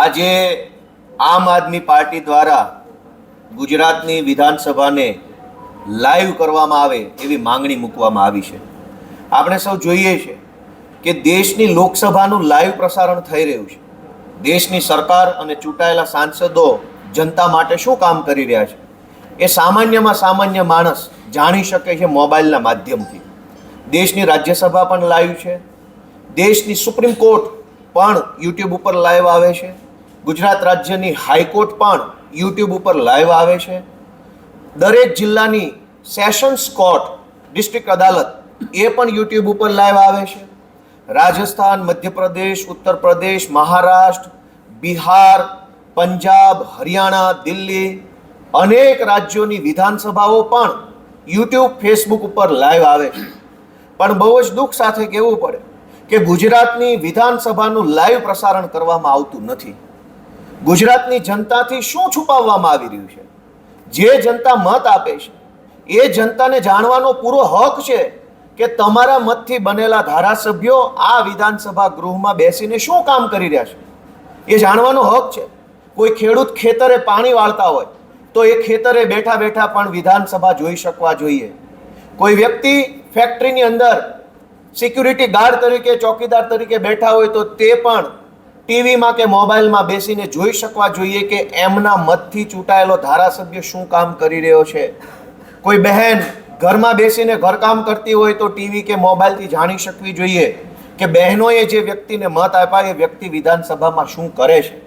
આજે આમ આદમી પાર્ટી દ્વારા ગુજરાતની વિધાનસભાને લાઈવ કરવામાં આવે એવી માંગણી મૂકવામાં આવી છે। આપણે સૌ જોઈએ છે કે દેશની લોકસભાનું લાઈવ પ્રસારણ થઈ રહ્યું છે। દેશની સરકાર અને ચૂંટાયેલા સાંસદો જનતા માટે શું કામ કરી રહ્યા છે એ સામાન્યમાં સામાન્ય માણસ જાણી શકે છે મોબાઈલના માધ્યમથી। દેશની રાજ્યસભા પણ લાઈવ છે, દેશની સુપ્રીમ કોર્ટ પણ યુટ્યુબ ઉપર લાઈવ આવે છે, ગુજરાત રાજ્યની હાઈકોર્ટ પણ યુટ્યુબ ઉપર લાઈવ આવે છે, દરેક જિલ્લાની સેશન્સ કોર્ટ ડિસ્ટ્રિક્ટ અદાલત એ પણ યુટ્યુબ ઉપર લાઈવ આવે છે। રાજસ્થાન, મધ્યપ્રદેશ, ઉત્તર પ્રદેશ, મહારાષ્ટ્ર, બિહાર, પંજાબ, હરિયાણા, દિલ્હી અનેક રાજ્યોની વિધાનસભાઓ પણ યુટ્યુબ, ફેસબુક ઉપર લાઈવ આવે છે। પણ બહુ જ દુઃખ સાથે કહેવું પડે કે ગુજરાતની વિધાનસભાનું લાઈવ પ્રસારણ કરવામાં આવતું નથી। ગુજરાતની જનતાથી શું છુપાવવામાં આવી રહ્યું છે? જે જનતા મત આપે છે એ જનતાને જાણવાનો પૂરો હક છે કે તમારા મતથી બનેલા ધારાસભ્યો આ વિધાનસભા ગૃહમાં બેસીને શું કામ કરી રહ્યા છે એ જાણવાનો હક છે। કોઈ ખેડૂત ખેતરે પાણી વાળતા હોય તો એ ખેતરે બેઠા બેઠા પણ વિધાનસભા જોઈ શકવા જોઈએ। કોઈ વ્યક્તિ ફેક્ટરીની અંદર સિક્યુરિટી ગાર્ડ તરીકે, ચોકીદાર તરીકે બેઠા હોય તો તે પણ ટીવીમાં કે મોબાઈલમાં બેસીને જોઈ શકવા જોઈએ કે એમના મતથી ચૂંટાયેલો ધારાસભ્ય શું કામ કરી રહ્યો છે। કોઈ બહેન ઘરમાં બેસીને ઘરકામ કરતી હોય તો ટીવી કે મોબાઈલથી જાણી શકવી જોઈએ કે બહેનોએ જે વ્યક્તિને મત આપ્યા એ વ્યક્તિ વિધાનસભામાં શું કરે છે।